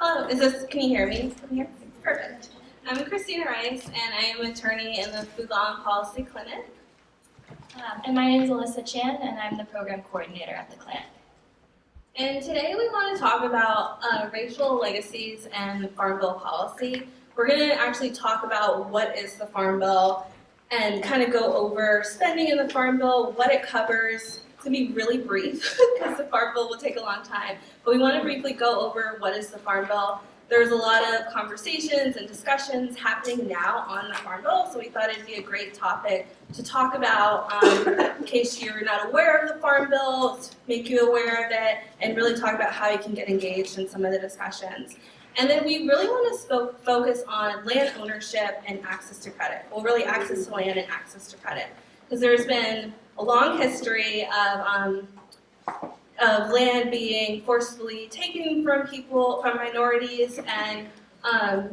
Hello, can you hear me from here? Perfect. I'm Christina Rice, and I am an attorney in the Food Law and Policy Clinic. And my name is Alyssa Chan, and I'm the program coordinator at the clinic. And today we want to talk about racial legacies and Farm Bill policy. We're going to actually talk about what is the Farm Bill and kind of go over spending in the Farm Bill, what it covers. It's going to be really brief because the Farm Bill will take a long time. But we want to briefly go over what is the Farm Bill. There's a lot of conversations and discussions happening now on the Farm Bill, so we thought it'd be a great topic to talk about in case you're not aware of the Farm Bill, make you aware of it, and really talk about how you can get engaged in some of the discussions. And then we really want to focus on land ownership and access to credit. Well, really access to land and access to credit. Because there's been a long history of land being forcibly taken from people, from minorities, and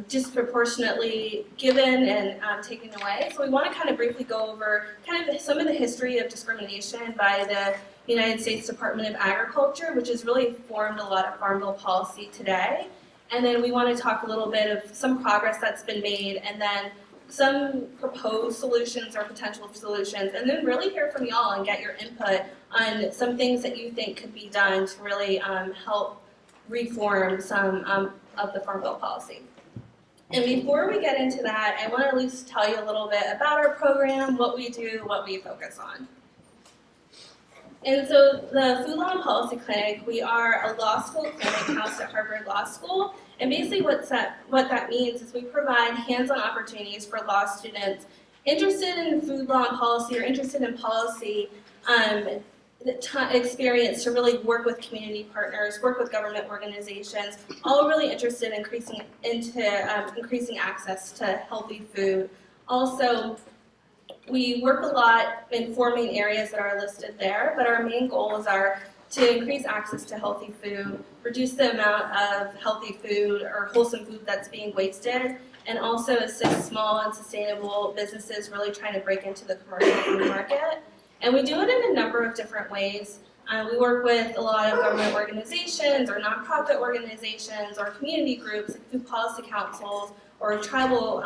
disproportionately given and taken away. So we want to kind of briefly go over kind of some of the history of discrimination by the United States Department of Agriculture, which has really formed a lot of Farm Bill policy today. And then we want to talk a little bit of some progress that's been made, and then some proposed solutions or potential solutions, and then really hear from y'all and get your input on some things that you think could be done to really help reform some of the Farm Bill policy. And before we get into that, I want to at least tell you a little bit about our program, what we do, what we focus on. And so the Food Law and Policy Clinic, we are a law school clinic housed at Harvard Law School. And basically what that means is we provide hands-on opportunities for law students interested in food law and policy or interested in policy experience to really work with community partners, work with government organizations, all really interested in increasing access to healthy food. Also, we work a lot in 4 main areas that are listed there, but our main goals are to increase access to healthy food, reduce the amount of healthy food or wholesome food that's being wasted, and also assist small and sustainable businesses really trying to break into the commercial food market. And we do it in a number of different ways. We work with a lot of government organizations or nonprofit organizations or community groups, like food policy councils or tribal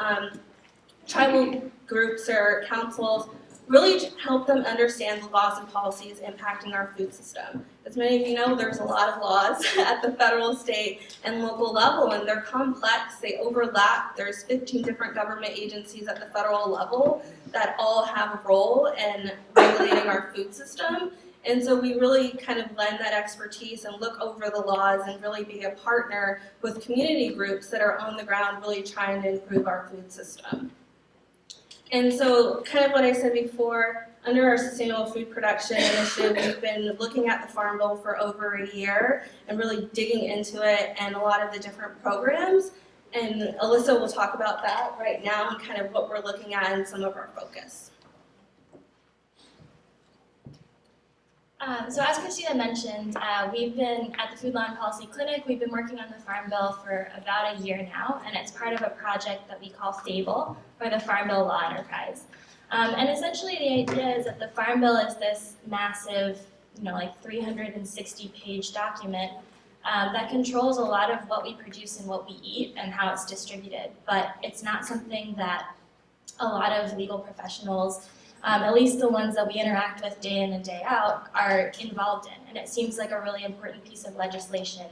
groups or councils, really help them understand the laws and policies impacting our food system. As many of you know, there's a lot of laws at the federal, state, and local level, and they're complex, they overlap. There's 15 different government agencies at the federal level that all have a role in regulating our food system. And so we really kind of lend that expertise and look over the laws and really be a partner with community groups that are on the ground really trying to improve our food system. And so, kind of what I said before, under our Sustainable Food Production Initiative, we've been looking at the Farm Bill for over a year and really digging into it and a lot of the different programs. And Alyssa will talk about that right now and kind of what we're looking at and some of our focus. So as Christina mentioned, we've been at the Food Law and Policy Clinic, we've been working on the Farm Bill for about a year now, and it's part of a project that we call FABLE, or the Farm Bill Law Enterprise. And essentially the idea is that the Farm Bill is this massive, like 360-page document that controls a lot of what we produce and what we eat and how it's distributed. But it's not something that a lot of legal professionals, at least the ones that we interact with day in and day out, are involved in. And it seems like a really important piece of legislation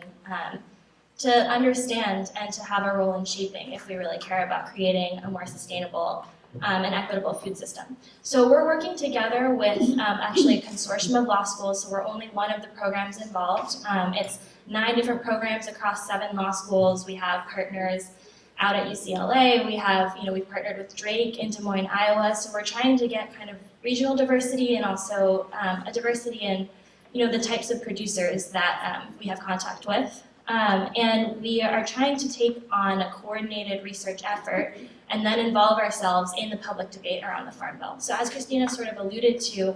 to understand and to have a role in shaping if we really care about creating a more sustainable and equitable food system. So we're working together with actually a consortium of law schools, so we're only one of the programs involved. It's 9 different programs across 7 law schools. We have partners out at UCLA, we have, we've partnered with Drake in Des Moines, Iowa, so we're trying to get kind of regional diversity and also a diversity in, the types of producers that we have contact with. And we are trying to take on a coordinated research effort and then involve ourselves in the public debate around the Farm Bill. So as Christina sort of alluded to,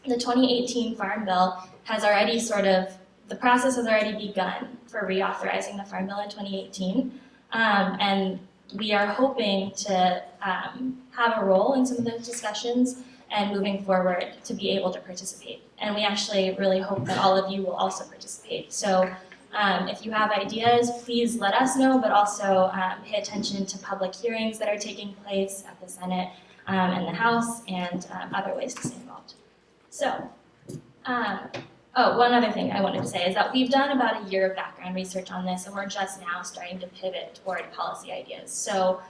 the 2018 Farm Bill has already the process has already begun for reauthorizing the Farm Bill in 2018. And we are hoping to have a role in some of those discussions and moving forward to be able to participate. And we actually really hope that all of you will also participate. So If you have ideas, please let us know, but also pay attention to public hearings that are taking place at the Senate and the House, and other ways to stay involved. So, one other thing I wanted to say is that we've done about a year of background research on this, and we're just now starting to pivot toward policy ideas. So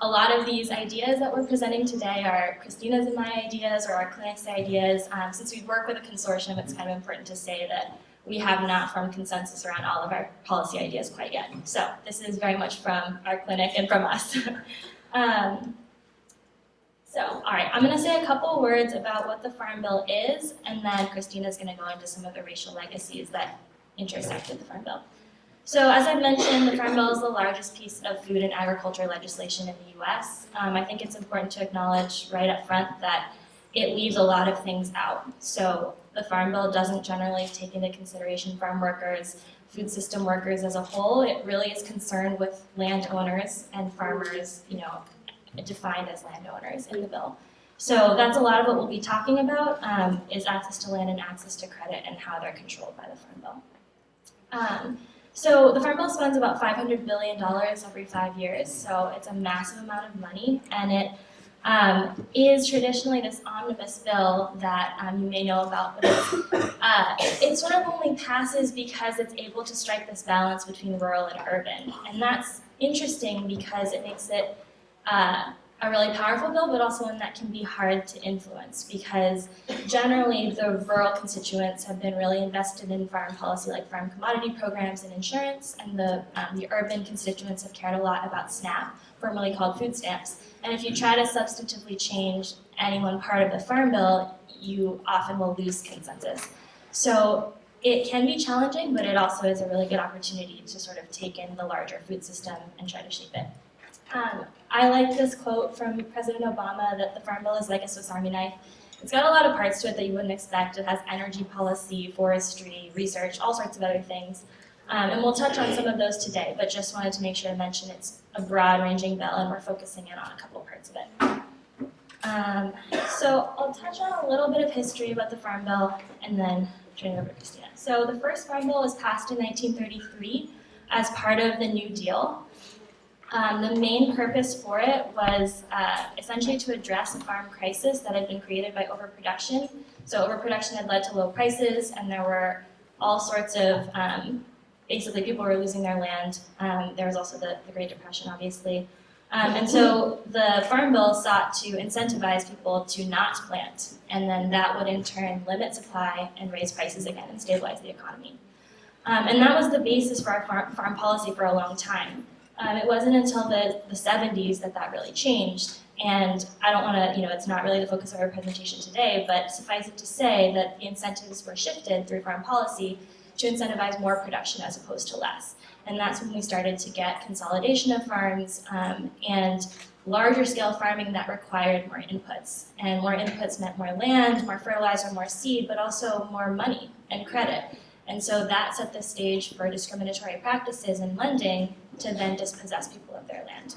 a lot of these ideas that we're presenting today are Christina's and my ideas, or our clinic's ideas. Since we work with a consortium, it's kind of important to say that we have not formed consensus around all of our policy ideas quite yet. So this is very much from our clinic and from us. All right, I'm going to say a couple words about what the Farm Bill is, and then Christina's going to go into some of the racial legacies that intersect with the Farm Bill. So as I mentioned, the Farm Bill is the largest piece of food and agriculture legislation in the U.S. I think it's important to acknowledge right up front that it leaves a lot of things out. So the Farm Bill doesn't generally take into consideration farm workers, food system workers as a whole. It really is concerned with landowners and farmers, defined as landowners in the bill. So that's a lot of what we'll be talking about, is access to land and access to credit and how they're controlled by the Farm Bill. So the Farm Bill spends about $500 billion every 5 years, so it's a massive amount of money, and it is traditionally this omnibus bill that you may know about, but it sort of only passes because it's able to strike this balance between rural and urban, and that's interesting because it makes it a really powerful bill, but also one that can be hard to influence because generally the rural constituents have been really invested in farm policy like farm commodity programs and insurance, and the urban constituents have cared a lot about SNAP, formerly called food stamps. And if you try to substantively change any one part of the Farm Bill, you often will lose consensus. So it can be challenging, but it also is a really good opportunity to sort of take in the larger food system and try to shape it. I like this quote from President Obama that the Farm Bill is like a Swiss Army knife. It's got a lot of parts to it that you wouldn't expect. It has energy policy, forestry, research, all sorts of other things. And we'll touch on some of those today, but just wanted to make sure to mention it's a broad-ranging bill and we're focusing in on a couple parts of it. So I'll touch on a little bit of history about the Farm Bill and then turn it over to Christina. So the first Farm Bill was passed in 1933 as part of the New Deal. The main purpose for it was essentially to address a farm crisis that had been created by overproduction. So overproduction had led to low prices, and there were all sorts of, basically people were losing their land. There was also the Great Depression, obviously. And so the Farm Bill sought to incentivize people to not plant, and then that would in turn limit supply and raise prices again and stabilize the economy. And that was the basis for our farm policy for a long time. It wasn't until the 70s that really changed, and I don't want to, it's not really the focus of our presentation today, but suffice it to say that the incentives were shifted through farm policy to incentivize more production as opposed to less. And that's when we started to get consolidation of farms and larger scale farming that required more inputs. And more inputs meant more land, more fertilizer, more seed, but also more money and credit. And so that set the stage for discriminatory practices in lending to then dispossess people of their land.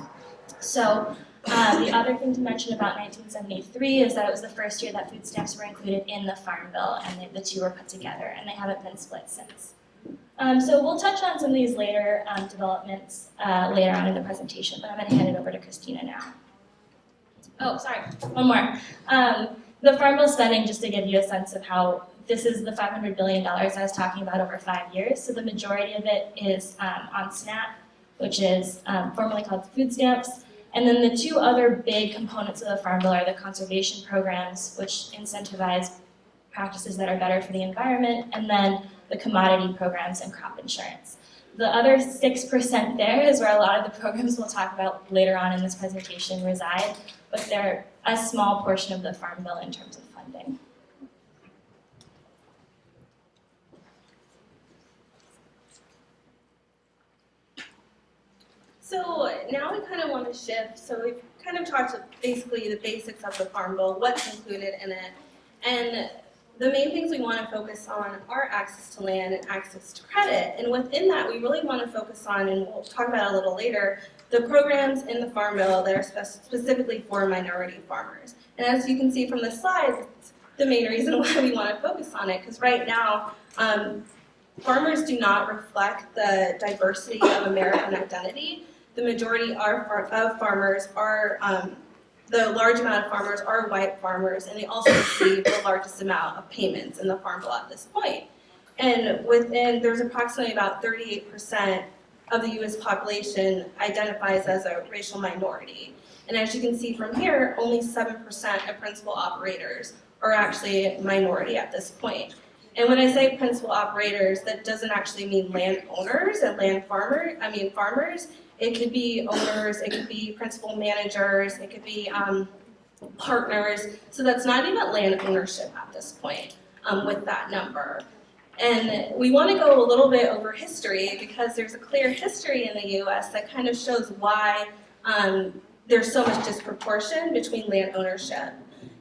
So the other thing to mention about 1973 is that it was the first year that food stamps were included in the Farm Bill, and the two were put together, and they haven't been split since. So we'll touch on some of these later developments later on in the presentation, but I'm going to hand it over to Christina now. Oh, sorry, one more. The Farm Bill spending, just to give you a sense of how this is the $500 billion I was talking about over 5 years. So the majority of it is on SNAP, which is formerly called food stamps. And then the two other big components of the Farm Bill are the conservation programs, which incentivize practices that are better for the environment, and then the commodity programs and crop insurance. The other 6% there is where a lot of the programs we'll talk about later on in this presentation reside, but they're a small portion of the Farm Bill in terms of funding. So now we kind of want to shift. So we've kind of talked basically the basics of the Farm Bill, what's included in it, and the main things we want to focus on are access to land and access to credit. And within that, we really want to focus on, and we'll talk about it a little later, the programs in the Farm Bill that are specifically for minority farmers. And as you can see from the slide, the main reason why we want to focus on it, because right now, farmers do not reflect the diversity of American identity. The majority of farmers are, the large amount of farmers are white farmers, and they also receive the largest amount of payments in the Farm Bill at this point. And there's approximately about 38% of the U.S. population identifies as a racial minority. And as you can see from here, only 7% of principal operators are actually a minority at this point. And when I say principal operators, that doesn't actually mean landowners and farmers. It could be owners, it could be principal managers, it could be partners. So that's not even land ownership at this point with that number. And we want to go a little bit over history because there's a clear history in the U.S. that kind of shows why there's so much disproportion between land ownership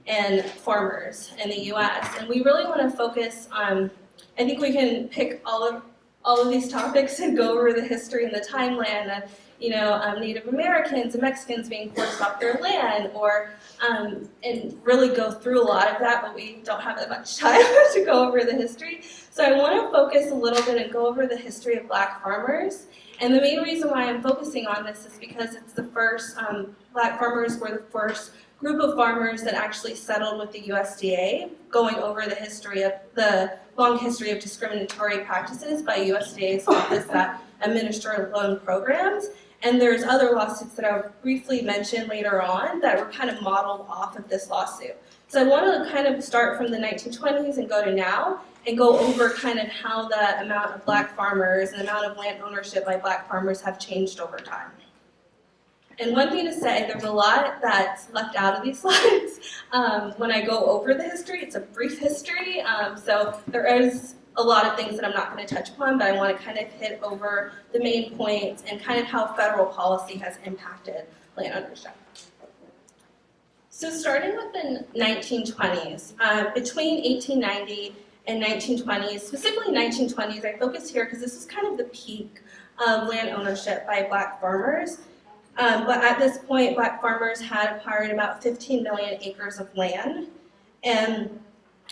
and farmers in the U.S. And we really want to focus on, I think we can pick all of these topics and go over the history and the timeline of, Native Americans and Mexicans being forced off their land, or and really go through a lot of that, but we don't have that much time to go over the history. So I want to focus a little bit and go over the history of Black farmers. And the main reason why I'm focusing on this is because it's the first, Black farmers were the first group of farmers that actually settled with the USDA, going over the long history of discriminatory practices by USDA's office that administer loan programs. And there's other lawsuits that I'll briefly mention later on that were kind of modeled off of this lawsuit. So I want to kind of start from the 1920s and go to now and go over kind of how the amount of Black farmers and the amount of land ownership by Black farmers have changed over time. And one thing to say, there's a lot that's left out of these slides when I go over the history. It's a brief history, so there is a lot of things that I'm not going to touch upon, but I want to kind of hit over the main points and kind of how federal policy has impacted land ownership. So starting with the 1920s, between 1890 and 1920s, specifically 1920s, I focus here because this is kind of the peak of land ownership by Black farmers. But at this point, Black farmers had acquired about 15 million acres of land. And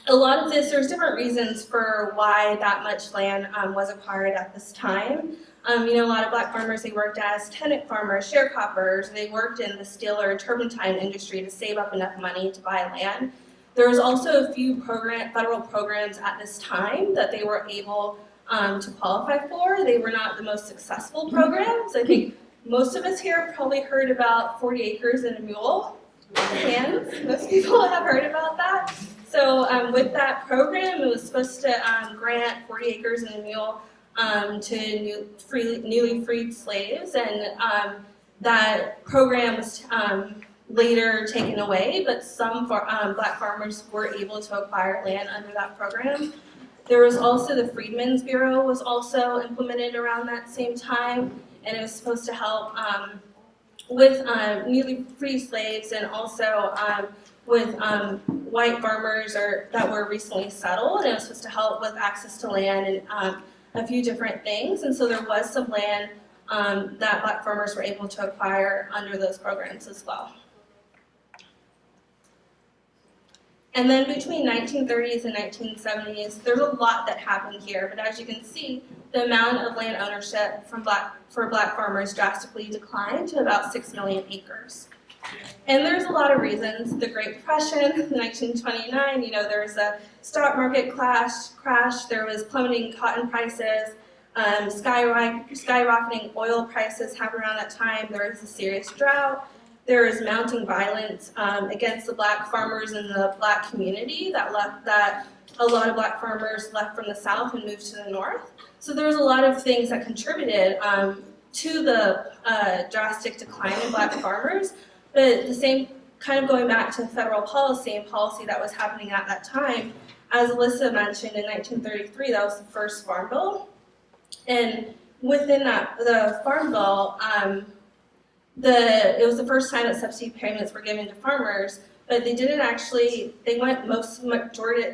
a lot of this, there's different reasons for why that much land was acquired at this time. A lot of Black farmers, they worked as tenant farmers, sharecroppers. They worked in the steel or turpentine industry to save up enough money to buy land. There was also a few federal programs at this time that they were able to qualify for. They were not the most successful programs. I think most of us here have probably heard about 40 acres and a mule. Hands, most people have heard about that. So with that program, it was supposed to grant 40 acres and a mule to newly freed slaves, and that program was later taken away, but some Black farmers were able to acquire land under that program. There was also the Freedmen's Bureau was also implemented around that same time, and it was supposed to help with newly freed slaves and also with white farmers that were recently settled, and it was supposed to help with access to land and a few different things. And so there was some land that Black farmers were able to acquire under those programs as well. And then between 1930s and 1970s, there's a lot that happened here, but as you can see, the amount of land ownership for Black farmers drastically declined to about 6 million acres. And there's a lot of reasons. The Great Depression, 1929, there was a stock market crash, there was plummeting cotton prices, skyrocketing oil prices happened around that time, there was a serious drought, there was mounting violence against the Black farmers in the Black community that a lot of Black farmers left from the South and moved to the North. So there was a lot of things that contributed to the drastic decline in Black farmers. But the same, kind of going back to federal policy and policy that was happening at that time, as Alyssa mentioned, in 1933, that was the first Farm Bill. And within that, the Farm Bill, it was the first time that subsidy payments were given to farmers, but they didn't actually, they went majority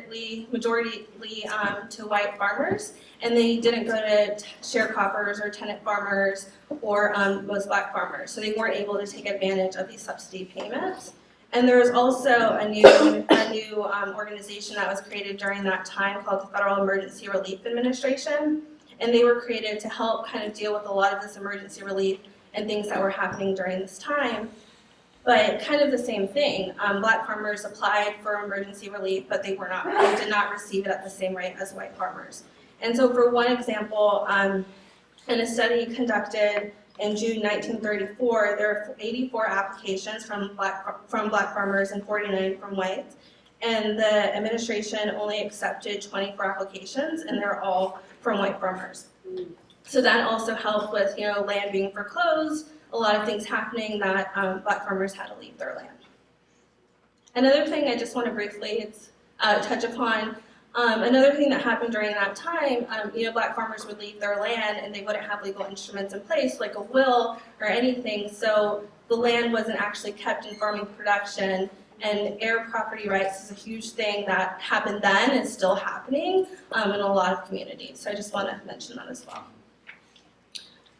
to white farmers, and they didn't go to sharecroppers or tenant farmers or most Black farmers. So they weren't able to take advantage of these subsidy payments. And there was also a new organization that was created during that time called the Federal Emergency Relief Administration. And they were created to help kind of deal with a lot of this emergency relief and things that were happening during this time. But kind of the same thing. Black farmers applied for emergency relief, but they did not receive it at the same rate as white farmers. And so for one example, in a study conducted in June 1934, there were 84 applications from black farmers and 49 from whites. And the administration only accepted 24 applications, and they're all from white farmers. So that also helped with, land being foreclosed, a lot of things happening that black farmers had to leave their land. Another thing I just want to briefly touch upon, another thing that happened during that time, black farmers would leave their land and they wouldn't have legal instruments in place like a will or anything, so the land wasn't actually kept in farming production. And heir property rights is a huge thing that happened then and is still happening in a lot of communities. So I just want to mention that as well.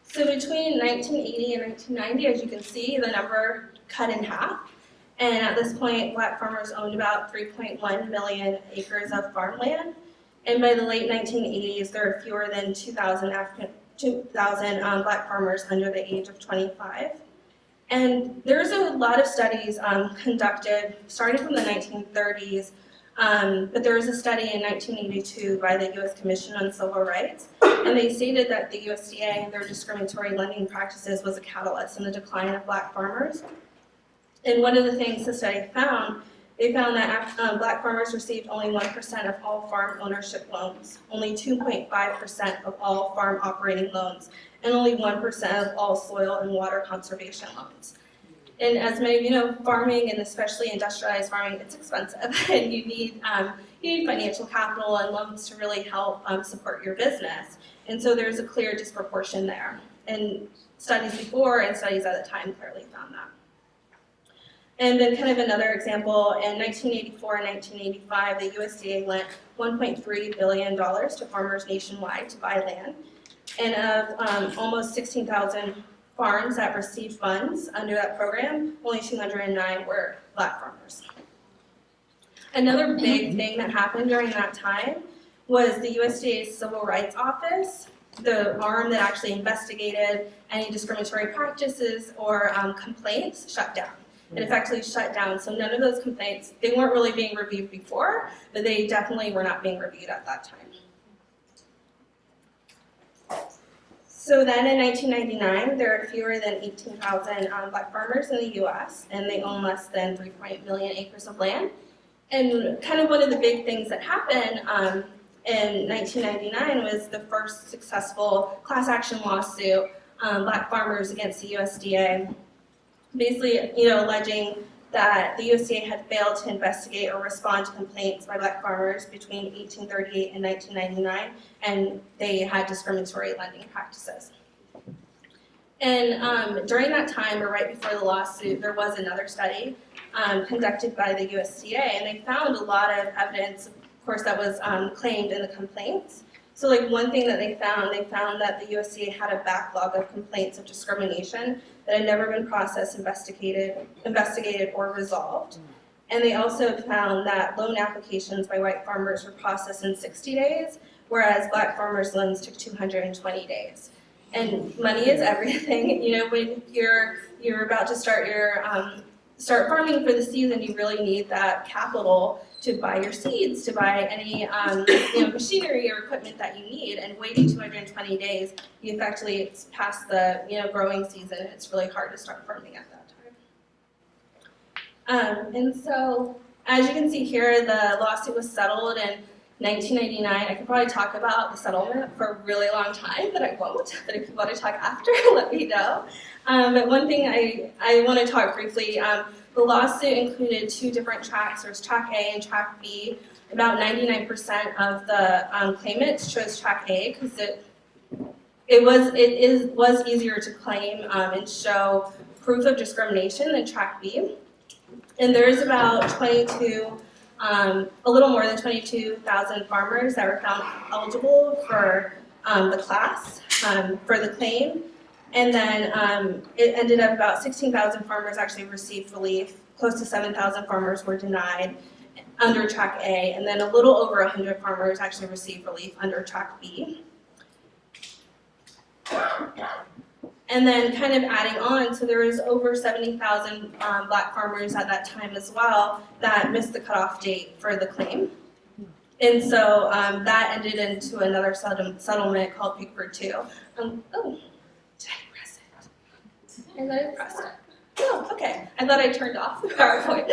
So between 1980 and 1990, as you can see, the number cut in half. And at this point, black farmers owned about 3.1 million acres of farmland. And by the late 1980s, there were fewer than 2,000 black farmers under the age of 25. And there's a lot of studies conducted, starting from the 1930s, but there was a study in 1982 by the U.S. Commission on Civil Rights, and they stated that the USDA and their discriminatory lending practices was a catalyst in the decline of black farmers. And one of the things the study found, they found that black farmers received only 1% of all farm ownership loans, only 2.5% of all farm operating loans, and only 1% of all soil and water conservation loans. And as many of you know, farming, and especially industrialized farming, it's expensive, and you need financial capital and loans to really help support your business. And so there's a clear disproportion there. And studies before and studies at the time clearly found that. And then kind of another example, in 1984 and 1985, the USDA lent $1.3 billion to farmers nationwide to buy land. And of almost 16,000 farms that received funds under that program, only 209 were black farmers. Another big thing that happened during that time was the USDA's Civil Rights Office, the arm that actually investigated any discriminatory practices or complaints, shut down. It effectively shut down, so none of those complaints, they weren't really being reviewed before, but they definitely were not being reviewed at that time. So then in 1999, there are fewer than 18,000 black farmers in the US, and they own less than 3 million acres of land. And kind of one of the big things that happened in 1999 was the first successful class action lawsuit, black farmers against the USDA, basically, alleging that the USDA had failed to investigate or respond to complaints by black farmers between 1838 and 1999, and they had discriminatory lending practices. And during that time, or right before the lawsuit, there was another study conducted by the USDA, and they found a lot of evidence, of course, that was claimed in the complaints. So one thing that they found that the USDA had a backlog of complaints of discrimination that had never been processed, investigated, or resolved. And they also found that loan applications by white farmers were processed in 60 days, whereas black farmers' loans took 220 days. And money is everything. When you're about to start start farming for the season, you really need that capital to buy your seeds, to buy any machinery or equipment that you need. And waiting 220 days, you effectively, it's past the growing season. It's really hard to start farming at that time. And so, as you can see here, the lawsuit was settled in 1999. I could probably talk about the settlement for a really long time, but I won't. But if you want to talk after, let me know. But one thing I want to talk briefly, the lawsuit included two different tracks. There's track A and track B. About 99% of the claimants chose track A because it was easier to claim and show proof of discrimination than track B. And there's about a little more than 22,000 farmers that were found eligible for the class, for the claim. And then it ended up about 16,000 farmers actually received relief close to 7,000 farmers were denied under Track A, and then a little over 100 farmers actually received relief under Track B. And then kind of adding on, so there was over 70,000 Black farmers at that time as well that missed the cutoff date for the claim. And so that ended into another settlement called Pickford 2. Oh, did I press it? I thought I pressed it. Oh, okay. I thought I turned off the PowerPoint.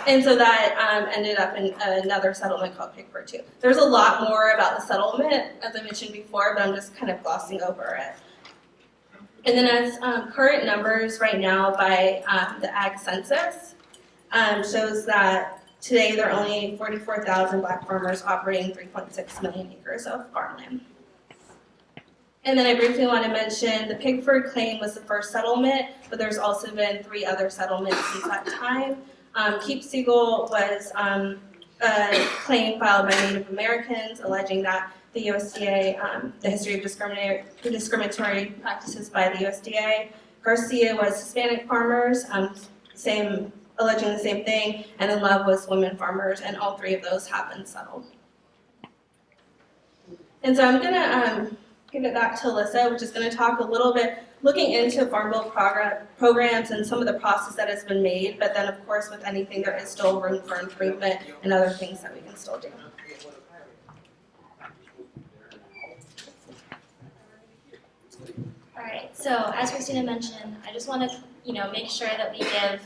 And so that ended up in another settlement called Pickford 2. There's a lot more about the settlement, as I mentioned before, but I'm just kind of glossing over it. And then as current numbers right now by the Ag Census shows that today there are only 44,000 Black farmers operating 3.6 million acres of farmland. And then I briefly want to mention the Pickford claim was the first settlement, but there's also been 3 other settlements since that time. Keep Siegel was a claim filed by Native Americans alleging that the USDA, the history of discriminatory practices by the USDA. Garcia was Hispanic farmers, alleging the same thing, and then Love was women farmers, and all 3 of those have been settled. And so I'm gonna give it back to Alyssa, which is gonna talk a little bit, looking into Farm Bill programs and some of the process that has been made, but then of course with anything there is still room for improvement and other things that we can still do. All right, so as Christina mentioned, I just want to make sure that we give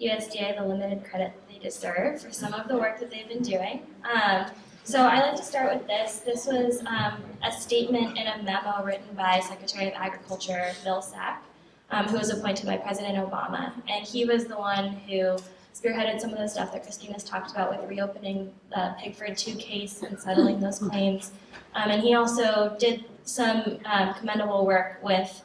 USDA the limited credit that they deserve for some of the work that they've been doing. So I like to start with this. This was a statement in a memo written by Secretary of Agriculture Bill Sack, who was appointed by President Obama. And he was the one who spearheaded some of the stuff that Christina's talked about with reopening the Pickford 2 case and settling those claims. And he also did some commendable work with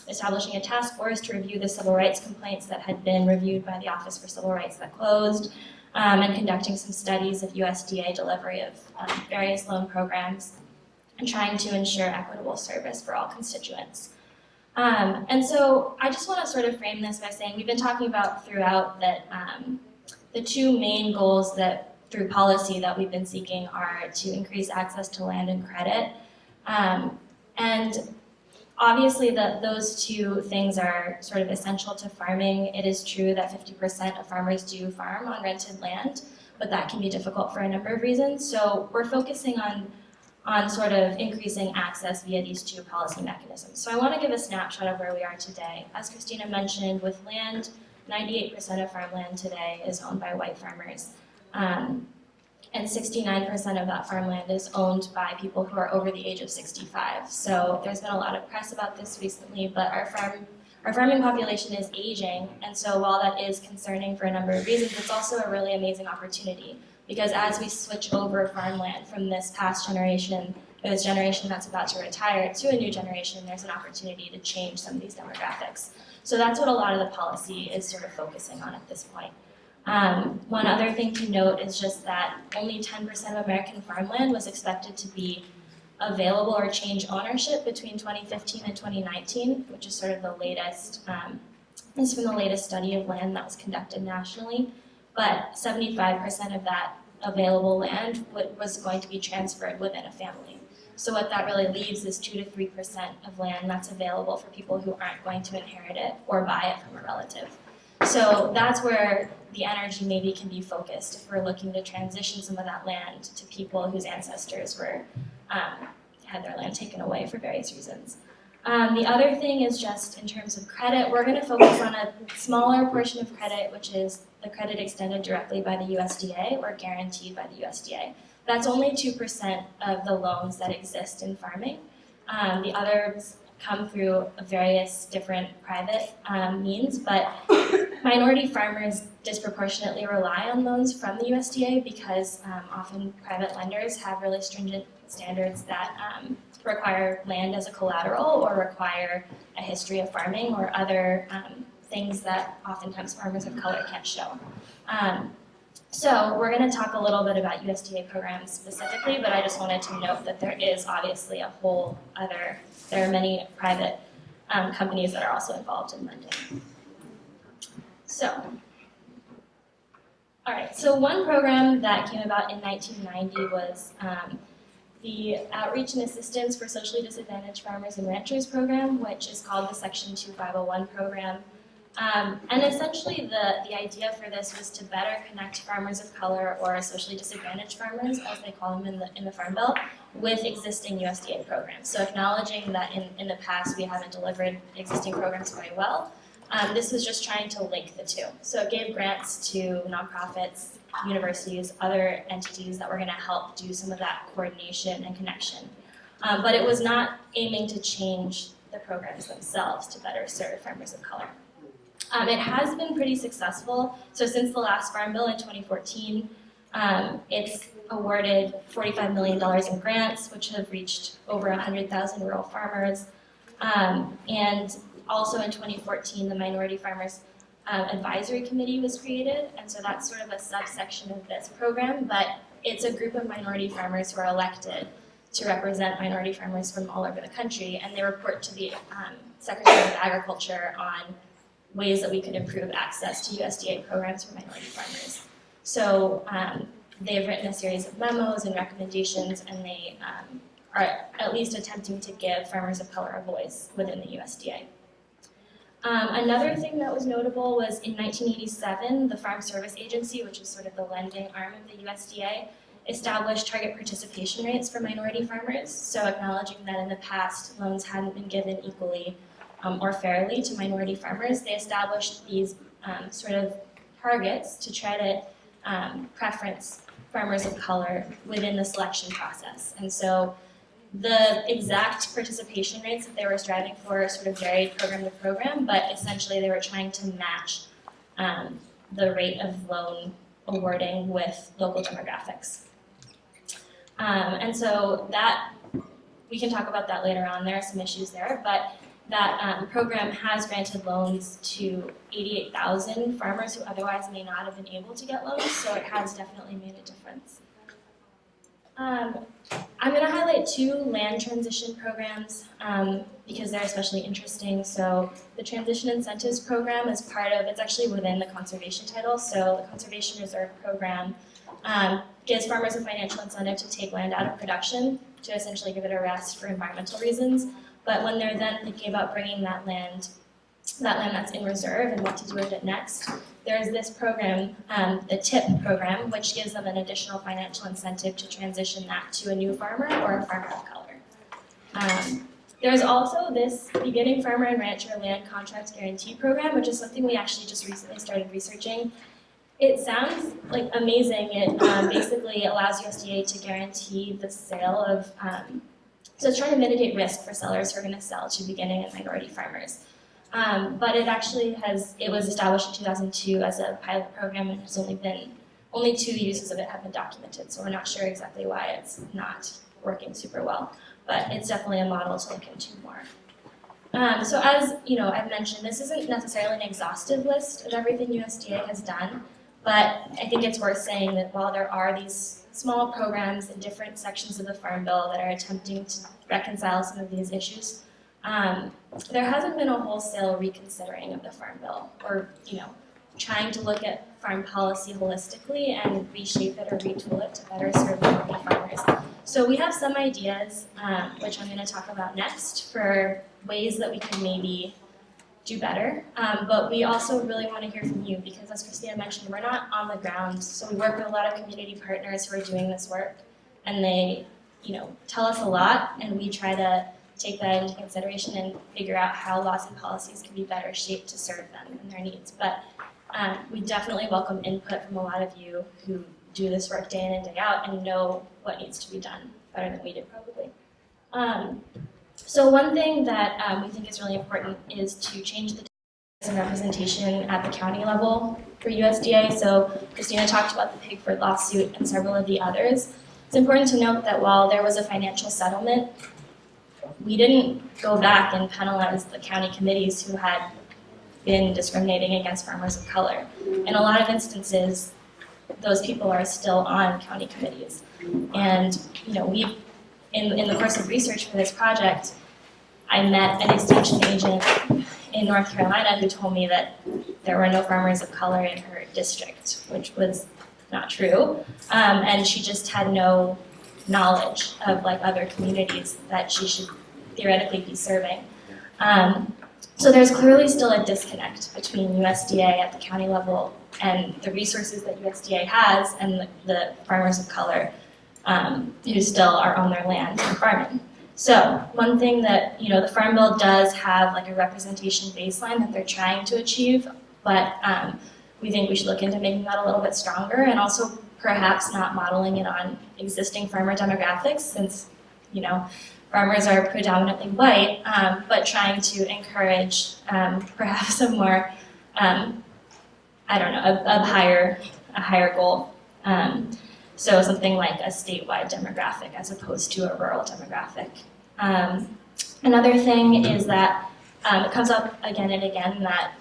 establishing a task force to review the civil rights complaints that had been reviewed by the Office for Civil Rights that closed, and conducting some studies of USDA delivery of various loan programs and trying to ensure equitable service for all constituents. And so I just want to sort of frame this by saying we've been talking about throughout that the 2 main goals that through policy that we've been seeking are to increase access to land and credit. And obviously those 2 things are sort of essential to farming. It is true that 50% of farmers do farm on rented land, but that can be difficult for a number of reasons. So we're focusing on sort of increasing access via these 2 policy mechanisms. So I want to give a snapshot of where we are today. As Christina mentioned, with land, 98% of farmland today is owned by white farmers. And 69% of that farmland is owned by people who are over the age of 65. So there's been a lot of press about this recently, but our farming population is aging, and so while that is concerning for a number of reasons, it's also a really amazing opportunity, because as we switch over farmland from this past generation, or this generation that's about to retire, to a new generation, there's an opportunity to change some of these demographics. So that's what a lot of the policy is sort of focusing on at this point. One other thing to note is just that only 10% of American farmland was expected to be available or change ownership between 2015 and 2019, which is sort of the latest, this is from the latest study of land that was conducted nationally, but 75% of that available land was going to be transferred within a family. So what that really leaves is 2 to 3% of land that's available for people who aren't going to inherit it or buy it from a relative. So that's where the energy maybe can be focused if we're looking to transition some of that land to people whose ancestors were had their land taken away for various reasons. The other thing is just in terms of credit, we're going to focus on a smaller portion of credit, which is the credit extended directly by the USDA or guaranteed by the USDA. That's only 2% of the loans that exist in farming. The others come through various different private means, but minority farmers disproportionately rely on loans from the USDA because often private lenders have really stringent standards that require land as a collateral or require a history of farming or other things that oftentimes farmers of color can't show. So we're going to talk a little bit about USDA programs specifically, but I just wanted to note that there is obviously a whole other, there are many private companies that are also involved in lending. So one program that came about in 1990 was the Outreach and Assistance for Socially Disadvantaged Farmers and Ranchers program, which is called the Section 2501 program. And essentially the idea for this was to better connect farmers of color, or socially disadvantaged farmers, as they call them in the Farm Bill, with existing USDA programs. So acknowledging that in the past we haven't delivered existing programs very well, this was just trying to link the two. So it gave grants to nonprofits, universities, other entities that were going to help do some of that coordination and connection. But it was not aiming to change the programs themselves to better serve farmers of color. It has been pretty successful. So since the last Farm Bill in 2014, it's awarded $45 million in grants, which have reached over 100,000 rural farmers. And also in 2014, the Minority Farmers Advisory Committee was created, and so that's sort of a subsection of this program, but it's a group of minority farmers who are elected to represent minority farmers from all over the country, and they report to the Secretary of Agriculture on ways that we could improve access to USDA programs for minority farmers. So they've written a series of memos and recommendations, and they are at least attempting to give farmers of color a voice within the USDA. Another thing that was notable was in 1987, the Farm Service Agency, which is sort of the lending arm of the USDA, established target participation rates for minority farmers. So acknowledging that in the past, loans hadn't been given equally or fairly to minority farmers, they established these sort of targets to try to preference farmers of color within the selection process. And so the exact participation rates that they were striving for sort of varied program to program, but essentially they were trying to match the rate of loan awarding with local demographics. And so that, we can talk about that later on, there are some issues there, but that program has granted loans to 88,000 farmers who otherwise may not have been able to get loans, so it has definitely made a difference. I'm going to highlight two land transition programs because they're especially interesting. So the Transition Incentives Program is part of, it's actually within the conservation title, so the Conservation Reserve Program gives farmers a financial incentive to take land out of production to essentially give it a rest for environmental reasons. But when they're then thinking about bringing that land that's in reserve and what to do with it next, there's this program, the TIP program, which gives them an additional financial incentive to transition that to a new farmer or a farmer of color. There's also this Beginning Farmer and Rancher Land Contract Guarantee Program, which is something we actually just recently started researching. It sounds like amazing. It basically allows USDA to guarantee the sale of, so it's trying to mitigate risk for sellers who are going to sell to beginning and minority farmers. But it actually it was established in 2002 as a pilot program, and has only 2 uses of it have been documented, so we're not sure exactly why it's not working super well. But it's definitely a model to look into more. So as I've mentioned, this isn't necessarily an exhaustive list of everything USDA has done, but I think it's worth saying that while there are these small programs in different sections of the Farm Bill that are attempting to reconcile some of these issues, there hasn't been a wholesale reconsidering of the Farm Bill, or trying to look at farm policy holistically and reshape it or retool it to better serve minority farmers. So we have some ideas, which I'm going to talk about next, for ways that we can maybe do better. But we also really want to hear from you because, as Christina mentioned, we're not on the ground. So we work with a lot of community partners who are doing this work, and they, tell us a lot, and we try to take that into consideration and figure out how laws and policies can be better shaped to serve them and their needs. But we definitely welcome input from a lot of you who do this work day in and day out and know what needs to be done better than we do, probably. So one thing that we think is really important is to change the representation at the county level for USDA. So Christina talked about the Pigford lawsuit and several of the others. It's important to note that while there was a financial settlement, we didn't go back and penalize the county committees who had been discriminating against farmers of color. In a lot of instances, those people are still on county committees. And we, in the course of research for this project, I met an extension agent in North Carolina who told me that there were no farmers of color in her district, which was not true. And she just had no knowledge of like other communities that she should theoretically be serving. So there's clearly still a disconnect between USDA at the county level and the resources that USDA has and the farmers of color who still are on their land and farming. So one thing that, the Farm Bill does have like a representation baseline that they're trying to achieve, but we think we should look into making that a little bit stronger and also perhaps not modeling it on existing farmer demographics since, farmers are predominantly white, but trying to encourage perhaps a more, a higher goal. So something like a statewide demographic as opposed to a rural demographic. Another thing is that it comes up again and again that,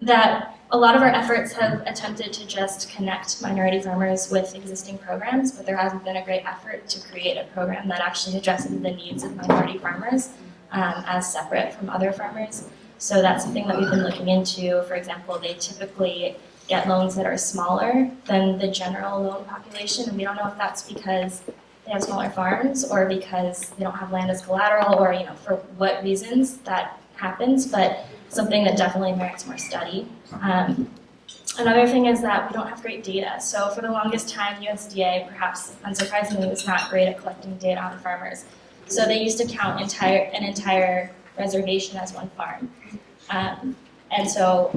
that a lot of our efforts have attempted to just connect minority farmers with existing programs, but there hasn't been a great effort to create a program that actually addresses the needs of minority farmers as separate from other farmers. So that's something that we've been looking into. For example, they typically get loans that are smaller than the general loan population, and we don't know if that's because they have smaller farms or because they don't have land as collateral or for what reasons that happens, but something that definitely merits more study. Another thing is that we don't have great data. So for the longest time, USDA, perhaps unsurprisingly, was not great at collecting data on farmers. So they used to count an entire reservation as one farm. And so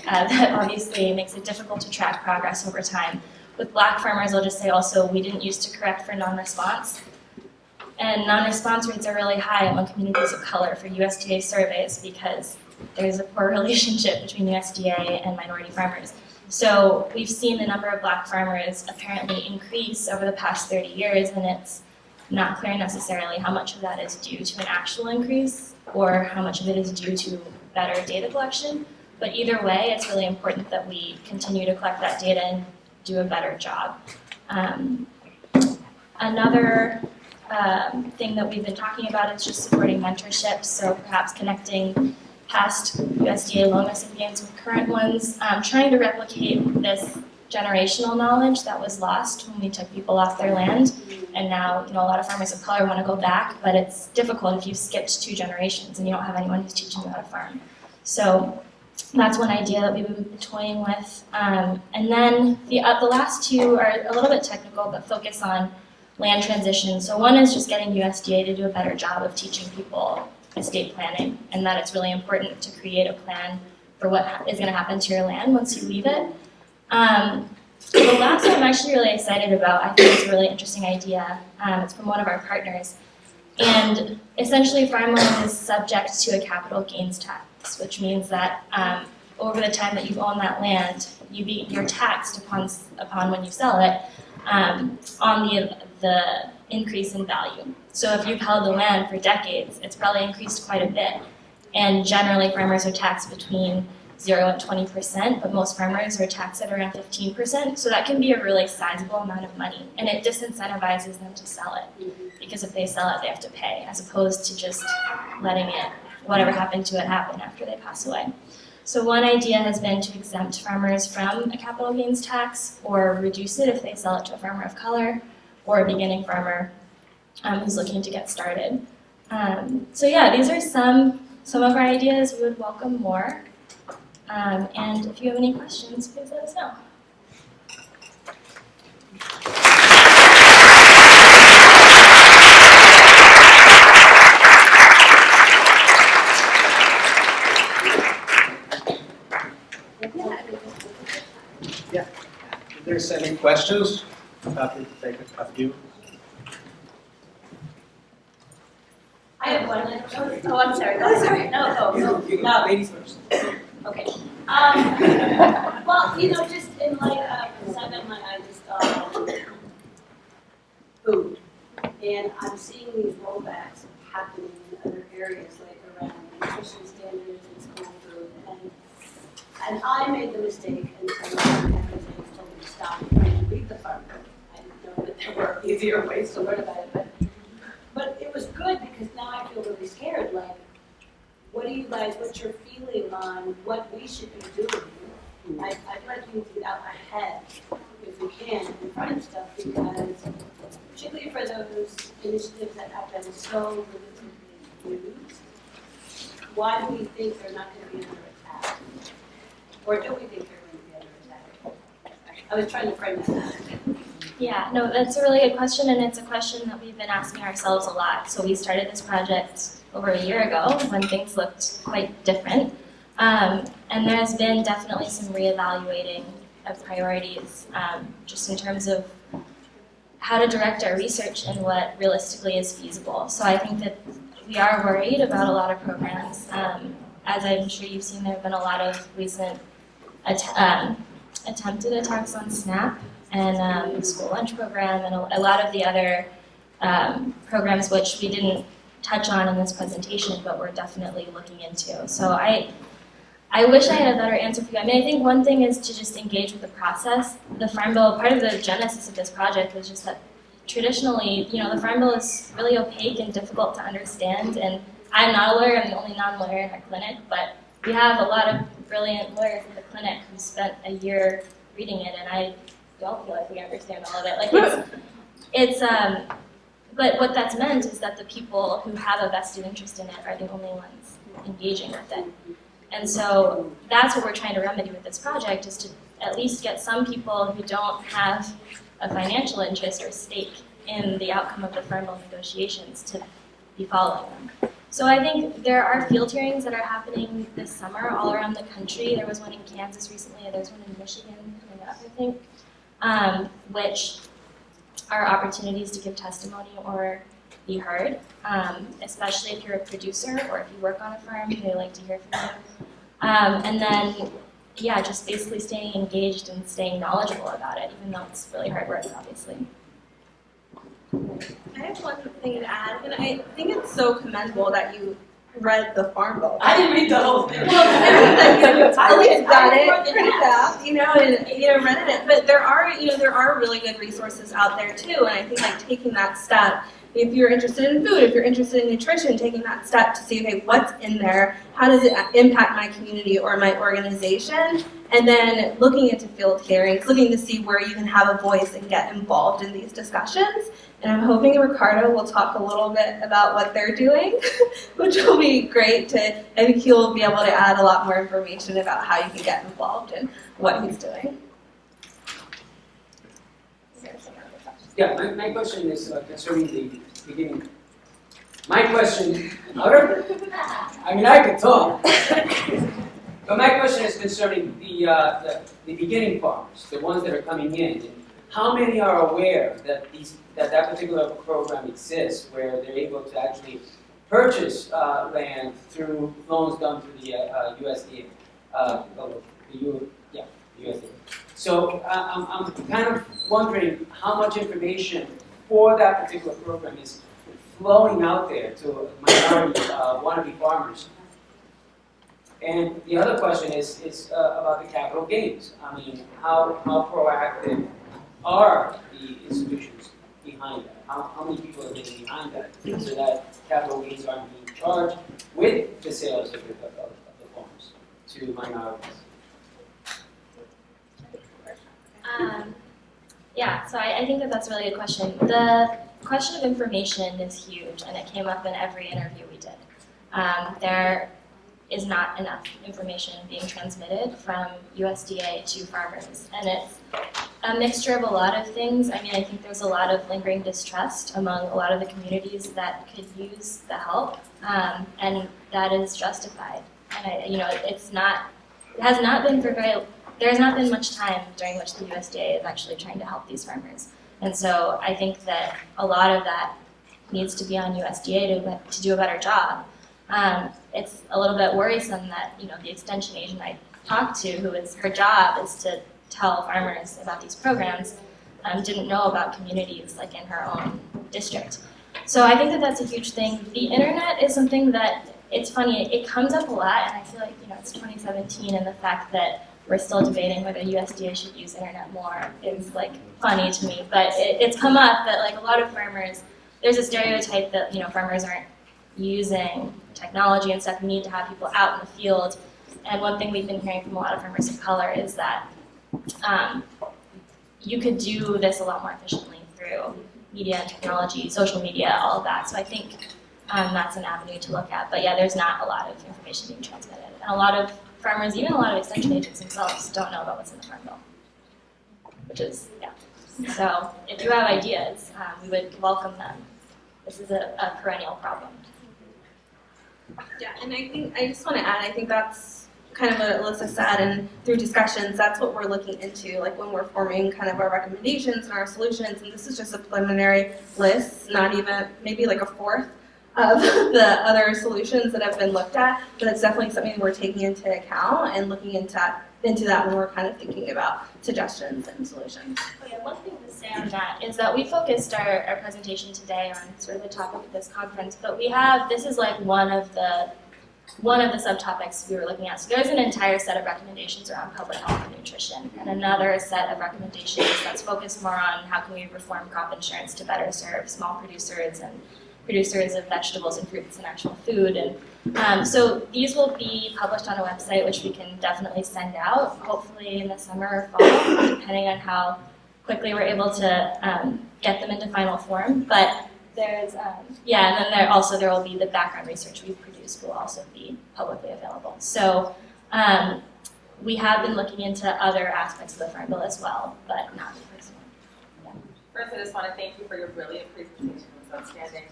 that obviously makes it difficult to track progress over time. With Black farmers, I'll just say also, we didn't used to correct for non-response. And non-response rates are really high among communities of color for USDA surveys because there's a poor relationship between USDA and minority farmers. So we've seen the number of Black farmers apparently increase over the past 30 years, and it's not clear necessarily how much of that is due to an actual increase or how much of it is due to better data collection. But either way, it's really important that we continue to collect that data and do a better job. Another thing that we've been talking about is just supporting mentorship, so perhaps connecting past USDA loan recipients with current ones, trying to replicate this generational knowledge that was lost when we took people off their land. And now, a lot of farmers of color want to go back, but it's difficult if you've skipped 2 generations and you don't have anyone who's teaching you how to farm. So that's one idea that we've been toying with. And then the last 2 are a little bit technical, but focus on land transition. So one is just getting USDA to do a better job of teaching people estate planning, and that it's really important to create a plan for what is going to happen to your land once you leave it. The last one I'm actually really excited about. I think it's a really interesting idea. It's from one of our partners. And essentially farmland is subject to a capital gains tax, which means that over the time that you've owned that land, you're taxed upon when you sell it on the increase in value. So if you've held the land for decades, it's probably increased quite a bit. And generally farmers are taxed between 0 and 20%, but most farmers are taxed at around 15%. So that can be a really sizable amount of money, and it disincentivizes them to sell it. Because if they sell it, they have to pay, as opposed to just letting it, whatever happened to it, happen after they pass away. So one idea has been to exempt farmers from a capital gains tax or reduce it if they sell it to a farmer of color or a beginning farmer who's looking to get started. So yeah, these are some of our ideas. We would welcome more. And if you have any questions, please let us know. Yeah. If there's any questions, happy to take a few. I have one. Oh, I'm sorry. Oh, sorry. No. Ladies first. Okay. Well, just in light of 7, I just food, and I'm seeing these rollbacks happening in other areas, like around nutrition standards and school food, and I made the mistake until everything told me to stop and read the farm bill. I didn't know that there were easier ways to learn about it, but it was good because now I feel really scared, like, what do you guys, what's your feeling on what we should be doing? I feel like we need to get out ahead, if we can, in front of stuff, because particularly for those initiatives that have been so relatively used, why do we think they're not going to be under attack? Or do we think they're going to be under attack? I was trying to frame that out. Yeah, no, that's a really good question, and it's a question that we've been asking ourselves a lot. So we started this project over a year ago when things looked quite different. And there's been definitely some reevaluating of priorities, just in terms of how to direct our research and what realistically is feasible. So I think that we are worried about a lot of programs. As I'm sure you've seen, there have been a lot of recent attempted attacks on SNAP and the school lunch program and a lot of the other programs which we didn't touch on in this presentation, but we're definitely looking into. So I wish I had a better answer for you. I mean, I think one thing is to just engage with the process. The Farm Bill, part of the genesis of this project was just that traditionally, the Farm Bill is really opaque and difficult to understand. And I'm not a lawyer, I'm the only non-lawyer in our clinic, but we have a lot of brilliant lawyers in the clinic who spent a year reading it, and I don't feel like we understand all of it. Like but what that's meant is that the people who have a vested interest in it are the only ones engaging with it. And so that's what we're trying to remedy with this project, is to at least get some people who don't have a financial interest or stake in the outcome of the Farm Bill negotiations to be following them. So I think there are field hearings that are happening this summer all around the country. There was one in Kansas recently, there's one in Michigan coming up, I think, which are opportunities to give testimony or be heard, especially if you're a producer or if you work on a farm, they like to hear from you. And then, yeah, just basically staying engaged and staying knowledgeable about it, even though it's really hard work, obviously. I have one thing to add, and I think it's so commendable that you read the Farm Bill. I didn't read the whole thing. Well, I mean that you at least got it pretty fast, and read it. But there are really good resources out there too, and I think like taking that step. If you're interested in food, if you're interested in nutrition, taking that step to see, okay, what's in there? How does it impact my community or my organization? And then looking into field hearings, looking to see where you can have a voice and get involved in these discussions. And I'm hoping Ricardo will talk a little bit about what they're doing, which will be great. I think he'll be able to add a lot more information about how you can get involved in what he's doing. Yeah, my question is concerning the beginning. My question, I mean, I could talk, but my question is concerning the beginning farmers, the ones that are coming in. How many are aware that that particular program exists, where they're able to actually purchase land through loans done through the USDA? USDA. So I'm kind of wondering how much information for that particular program is flowing out there to minority wannabe farmers. And the other question is about the capital gains. I mean, how proactive are the institutions behind that? How many people are getting behind that so that capital gains aren't being charged with the sales of the farms to minorities? Yeah, so I think that's a really good question. The question of information is huge, and it came up in every interview we did. There is not enough information being transmitted from USDA to farmers, and it's a mixture of a lot of things. I mean, I think there's a lot of lingering distrust among a lot of the communities that could use the help, and that is justified. And there has not been much time during which the USDA is actually trying to help these farmers. And so I think that a lot of that needs to be on USDA to do a better job. It's a little bit worrisome that the extension agent I talked to, her job is to tell farmers about these programs, didn't know about communities like in her own district. So I think that that's a huge thing. The internet is something that, it's funny, it comes up a lot, and I feel like it's 2017, and the fact that we're still debating whether USDA should use internet more is funny to me. But it's come up that a lot of farmers there's a stereotype that, farmers aren't using technology and stuff. You need to have people out in the field. And one thing we've been hearing from a lot of farmers of color is that you could do this a lot more efficiently through media and technology, social media, all of that. So I think that's an avenue to look at. But yeah, there's not a lot of information being transmitted. And a lot of farmers, even a lot of extension agents themselves, don't know about what's in the Farm Bill, which is, yeah. So if you have ideas, we would welcome them. This is a perennial problem. Yeah, and I just want to add, I think that's kind of what Alyssa said, and through discussions, that's what we're looking into, like when we're forming kind of our recommendations and our solutions, and this is just a preliminary list, not even, maybe like a fourth of the other solutions that have been looked at, but it's definitely something we're taking into account and looking into that when we're kind of thinking about suggestions and solutions. Oh yeah, one thing to say on that is that we focused our presentation today on sort of the topic of this conference, but this is like one of the subtopics we were looking at. So there's an entire set of recommendations around public health and nutrition, and another set of recommendations that's focused more on how can we reform crop insurance to better serve small producers and producers of vegetables and fruits and actual food. And so these will be published on a website, which we can definitely send out, hopefully in the summer or fall, depending on how quickly we're able to get them into final form. But there's, and then there will be the background research we've produced will also be publicly available. So we have been looking into other aspects of the Farm Bill as well, but not the first one. Yeah. First, I just want to thank you for your brilliant presentation. It was outstanding.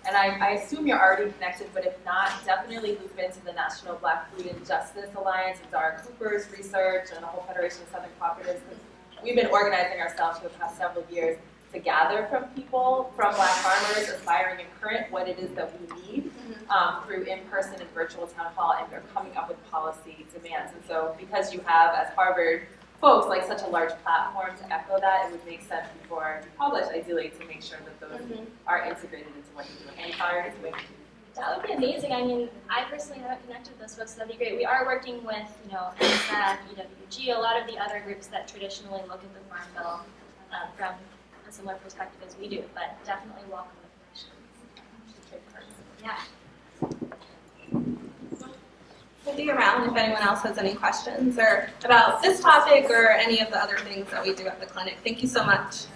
And I assume you're already connected, but if not, definitely loop into the National Black Food Injustice Alliance and Dara Cooper's research and the whole Federation of Southern Cooperatives. We've been organizing ourselves for the past several years to gather from people, from Black farmers, aspiring and current, what it is that we need through in-person and virtual town hall, and they're coming up with policy demands. And so because you have, as Harvard folks, like such a large platform to echo that, it would make sense before you publish, ideally, to make sure that those are integrated into what you're doing. And how are you doing? That would be amazing. I mean, I personally haven't connected with those folks, so that'd be great. We are working with, NSAC, EWG, a lot of the other groups that traditionally look at the Farm Bill from a similar perspective as we do, but definitely welcome the connections. Yeah. We'll be around if anyone else has any questions or about this topic or any of the other things that we do at the clinic. Thank you so much.